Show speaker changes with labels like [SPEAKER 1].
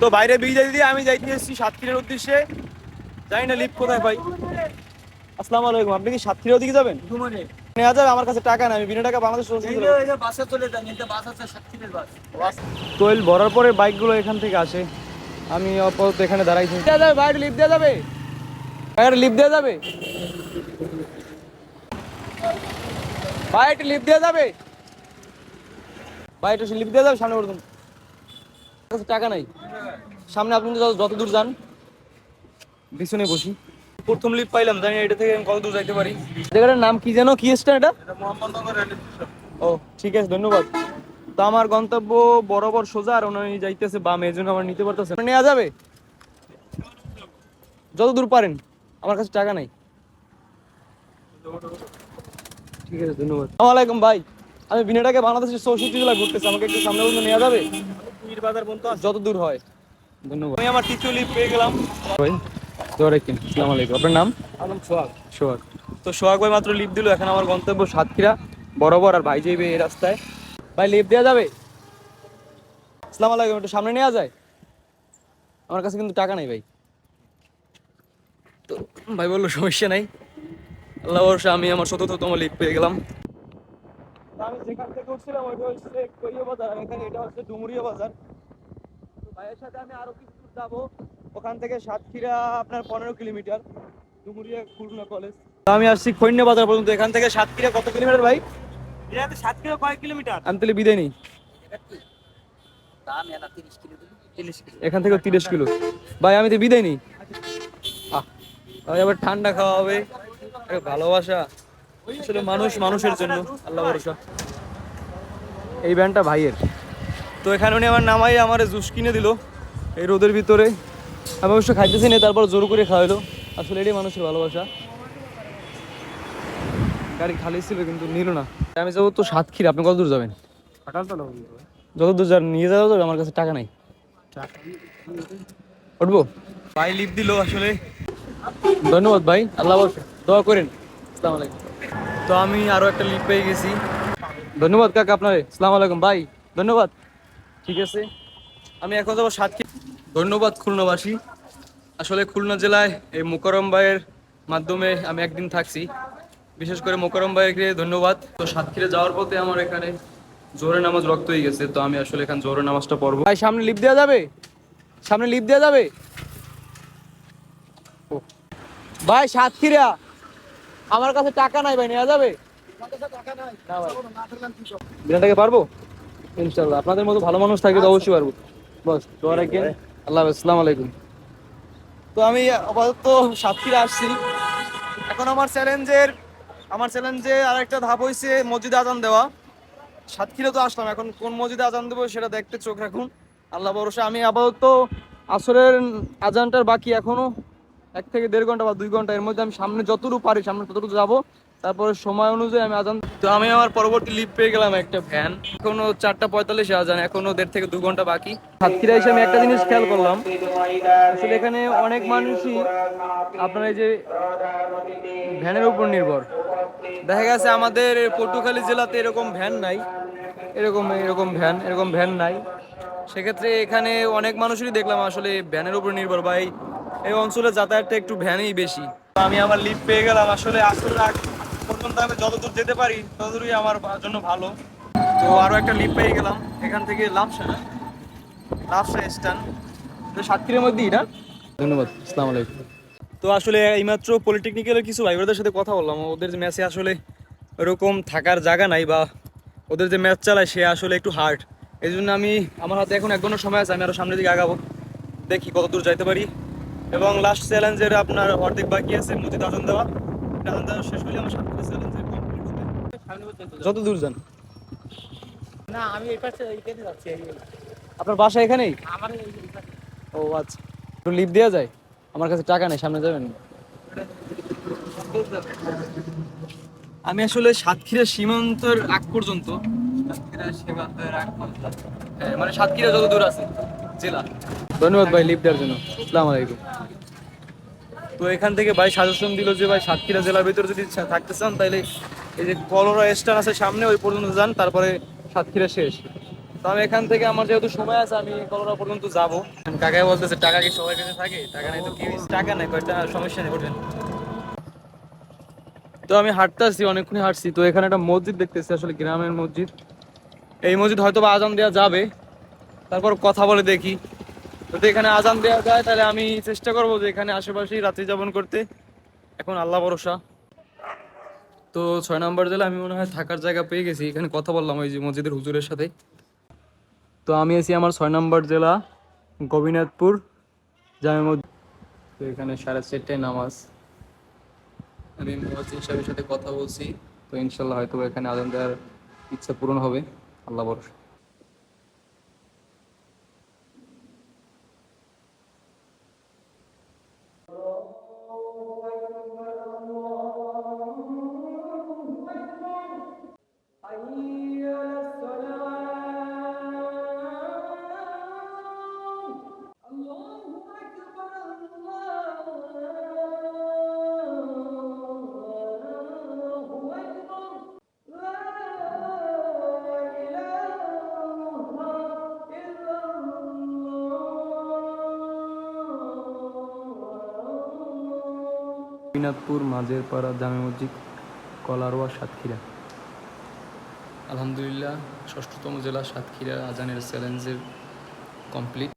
[SPEAKER 1] তো বাইরে বিদায় দিয়ে আমি যাইতে এসেছি সাতক্ষীরার উদ্দেশ্যে। জানি না লিফট কোথায় পাই। আসসালামু আলাইকুম, আপনি কি সাতক্ষীরার ওদিকে যাবেন? নেওয়া যাবে? আমার কাছে টাকা নাই, আমি বিনা টাকা বাংলাদেশ
[SPEAKER 2] বাসে চলে যান, এটা বাস আছে সাতক্ষীরার বাস।
[SPEAKER 1] তোল ভরার পরে বাইকগুলো এখান থেকে আসে। আমি আপাতত এখানে দাঁড়াইছি। দেওয়া যাবে বাইরে লিফট দেওয়া যাবে? বাইরে লিফট দেওয়া যাবে? বাইরে লিফট দেওয়া যাবে? বাইরে লিফট দেওয়া যাবে? সামনে করুন, টাকা নাই সামনে। আপনি যত দূর যান পিছনে বসি। প্রথম লিফট পাইলাম, জানি এটা থেকে আমি কত দূর যাইতে পারি। জায়গাটার নাম কি যেন, কি স্টেশন এটা? ও ঠিক আছে, ধন্যবাদ। তো আমার গন্তব্য বরাবর সোজা, আর উনি যাইতেছে বামে, এই জন্য আমার নিতে পারতেছে। নেওয়া যাবে যত দূর পারেন, আমার কাছে টাকা নাই। ঠিক আছে, ধন্যবাদ। আসসালামু আলাইকুম ভাই, আমি বিনা টাকায় বাংলাদেশের 64 জেলা ঘুরতেছি, আমাকে একটু সামনে বলতে নেওয়া যাবে? যত দূর হয়। ধন্যবাদ। আমি আমার তৃতীয় লিফট পেয়ে গেলাম ভাই। আসসালামু আলাইকুম, আপনার নাম?
[SPEAKER 2] সোহাগ।
[SPEAKER 1] সোহাগ। তো সোহাগ ভাই মাত্র লিফট দিল। এখন আমার গন্তব্য সাতক্ষীরা বরাবর, আর ভাই যাইবে এই রাস্তায়। ভাই লিফট দেওয়া যাবে? আসসালামু আলাইকুম, একটু সামনে নেওয়া যায়? আমার কাছে কিন্তু টাকা নাই ভাই। তো ভাই বললো সমস্যা নাই, আল্লাহ ভরসা। আমি আমার ৭তম লিফট পেয়ে গেলাম। আমি যেখান থেকে উঠছিলাম ওইটা হচ্ছে কইয়া বাজার, এখানে এটা হচ্ছে ডুমুরিয়া বাজার। তো ভাইয়ের সাথে আমি আরো কিছু দূর যাবো। ওখান থেকে সাতক্ষীরা আপনার 15 কিলোমিটার, ডুমুরিয়া খুলনা কলেজ। আমি আসছি খৈন্য বাজার পর্যন্ত। এখান থেকে সাতক্ষীরা কত কিলোমিটার ভাই?
[SPEAKER 2] এটা সাতক্ষীরা কয় কিলোমিটার?
[SPEAKER 1] আমি তাহলে বিদায় নিই। এখান থেকে 30 কিলো ভাই, আমি তো বিদায় নিই। আবার ঠান্ডা খাওয়া হবে, ভালোবাসা। আসলে মানুষ মানুষের জন্য, আল্লাহ ভরসা। এই ব্যান্ডটা ভাইয়ের। তো এখানে উনি আমার নামাই আমার জুস কিনে দিল এই রোদের ভিতরে। আমি অবশ্য খাইতেছি না, তারপর জোর করে খাওয়াইলো। আসলে এটাই মানুষের ভালোবাসা। গাড়ি খালি ছিল কিন্তু নিল না। আমি যাবো তো সাতক্ষীরা, আপনি কত দূর যাবেন? যত দূর যান নিয়ে যাওয়া যাবে, আমার কাছে টাকা নাই। উঠবো? ভাই লিফট দিল আসলে, ধন্যবাদ ভাই, আল্লাহ ভরসা, দোয়া করেন। আসসালামু আলাইকুম। তো আমি আরো একটা লিফট পেয়ে গেছি, ধন্যবাদ কাকা আপনারে। আসসালামু আলাইকুম ভাই, ধন্যবাদ। ঠিক আছে, আমি এখন যাবো সাতক্ষীরা। ধন্যবাদ খুলনাবাসী। আসলে খুলনা জেলায় এই মোকাররম ভাইয়ের মাধ্যমে আমি একদিন থাকছি। বিশেষ করে মোকাররম ভাইকে ধন্যবাদ। তো সাতক্ষীরা যাওয়ার পথে আমার এখানে জোহরের নামাজ রক্ত হয়ে গেছে, তো আমি আসলে এখানে জোহরের নামাজটা পড়বো। ভাই সামনে লিফট দেওয়া যাবে? সামনে লিফট দেওয়া যাবে? ভাই সাতক্ষীরা, আমার কাছে টাকা নাই ভাই, নেওয়া যাবে? বিনা টাকা পারবো ইনশাল্লাহ। আপনাদের মতো ভালো মানুষ থাকলে তো অবশ্যই পারবো। বস দোয়া রাখেন। আল্লাহ হাফেজ, আসসালামু আলাইকুম। তো আমি আপাতত সাতক্ষীরা আসছি। এখন আমার চ্যালেঞ্জে আরেকটা ধাপ হয়েছে মসজিদে আজান দেওয়া। সাতক্ষীরা তো আসলাম, এখন কোন মসজিদে আজান দেবো সেটা দেখতে চোখ রাখুন, আল্লাহ ভরসা। আমি আপাতত আসরের আজানটার বাকি এখনো 1 থেকে 1.5 ঘন্টা বা 2 ঘন্টা, এর মধ্যে আমি সামনে যতটুকু পারি সামনে ততটুকু যাবো। তারপরে সময় অনুযায়ী আমি আজান। তো আমি আমার পরবর্তী লিফট পেয়ে গেলাম একটা ভ্যান। এখনো 4:45 আজান, এখনো 1.5 থেকে 2 ঘন্টা বাকি। সাতক্ষীরা এসে আমি একটা জিনিস খেয়াল করলাম, আসলে এখানে অনেক মানুষই আপনার এই যে ভ্যানের উপর নির্ভর। দেখা গেছে আমাদের পটুয়াখালী জেলাতে এরকম ভ্যান নাই, এরকম ভ্যান নাই। সেক্ষেত্রে এখানে অনেক মানুষই দেখলাম আসলে ভ্যানের উপর নির্ভর। ভাই এই অঞ্চলে যাতায়াতটা একটু ভ্যানই বেশি। আমি আমার লিফট পেয়ে গেলাম। আসলে আসলে পর্যন্ত আমি যতদূর যেতে পারি ততদূরই আমার জন্য ভালো। তো আরো একটা লিফট পেয়ে গেলাম, এখান থেকে লাফসা স্ট্যান্ড, সাতক্ষীরার মধ্যেই না। ধন্যবাদ, আসসালামু আলাইকুম। তো আসলে এইমাত্র পলিটেকনিক্যালের কিছু ভাই ওদের সাথে কথা বললাম। ওদের যে ম্যাচে আসলে ওরকম থাকার জায়গা নাই, বা ওদের যে ম্যাচ চালায় সে আসলে একটু হার্ড। এই জন্য আমার হাতে এখন 1 ঘন্টার সময় আছে, আমি আরো সামনের দিকে আগাবো, দেখি কত দূর যাইতে পারি। এবং লাস্ট চ্যালেঞ্জের আপনার অর্ধেক বাকি আছে, মসজিদ আজান দেওয়া। আজান দেওয়া শেষ হলে আমার সাতক্ষীরা চ্যালেঞ্জের কমপ্লিট হবে। যত দূর যান।
[SPEAKER 2] না, আমি এই পাশে এইখানে যাচ্ছি।
[SPEAKER 1] আপনার বাসা এখানেই?
[SPEAKER 2] আমার
[SPEAKER 1] ও আচ্ছা, একটু লিফট দেওয়া যায়? আমার কাছে টাকা নেই, সামনে যাবেন? আমি আসলে সাতক্ষীরা সীমান্তের আগ পর্যন্ত, হ্যাঁ মানে সাতক্ষীরা যত দূর আছে জেলা। ধন্যবাদ ভাই লিফট দেওয়ার জন্য, আসসালামু আলাইকুম। তো এখান থেকে ভাই সাজেশন দিল যে ভাই সাতক্ষীরা জেলার ভিতরে যদি থাকতে চান তাহলে এই যে কলোরা স্ট্যান্ড আছে সামনে, ওই পর্যন্ত যান, তারপরে সাতক্ষীরা শেষ। তো আমি এখান থেকে আমার যেহেতু সময় আছে আমি কলরা পর্যন্ত যাবো। কাকাই বলতেছে টাকা কি সবার কাছে থাকে, টাকা নাই তো কি হইছে? টাকা নাই, কয়টা সমস্যা নেই, ওঠেন। তো আমি হাঁটতে আসছি, অনেকক্ষণ হাঁটছি, তো এখানে একটা মসজিদ দেখতেছি, আসলে গ্রামের মসজিদ। এই মসজিদ হয়তো বা আজান দেওয়া যাবে, তারপর কথা বলে দেখি। যদি এখানে আজান দেওয়া যায় তাহলে আমি চেষ্টা করবো যে এখানে আশেপাশেই রাত্রি যাপন করতে। এখন আল্লাহ ভরসা। তো 6 নম্বর জেলা আমি মনে হয় থাকার জায়গা পেয়ে গেছি, এখানে কথা বললাম ওই যে মসজিদের হুজুরের সাথে। তো আমি আছি আমার 6 নম্বর জেলা গোবিনাথপুর জামে মসজিদ। তো এখানে 4:30টায় নামাজ, আমি মুয়াজ্জিন সাহেবের সাথে কথা বলছি। তো ইনশাল্লাহ হয়তো এখানে আজান দেওয়ার ইচ্ছা পূরণ হবে, আল্লাহ ভরসা। গোবিনাথপুর মাঝের পাড়া জামে মসজিদ, কলারোয়া, সাতক্ষীরা। আলহামদুলিল্লাহ 6ম জেলা সাতক্ষীরা আজানের চ্যালেঞ্জের কমপ্লিট।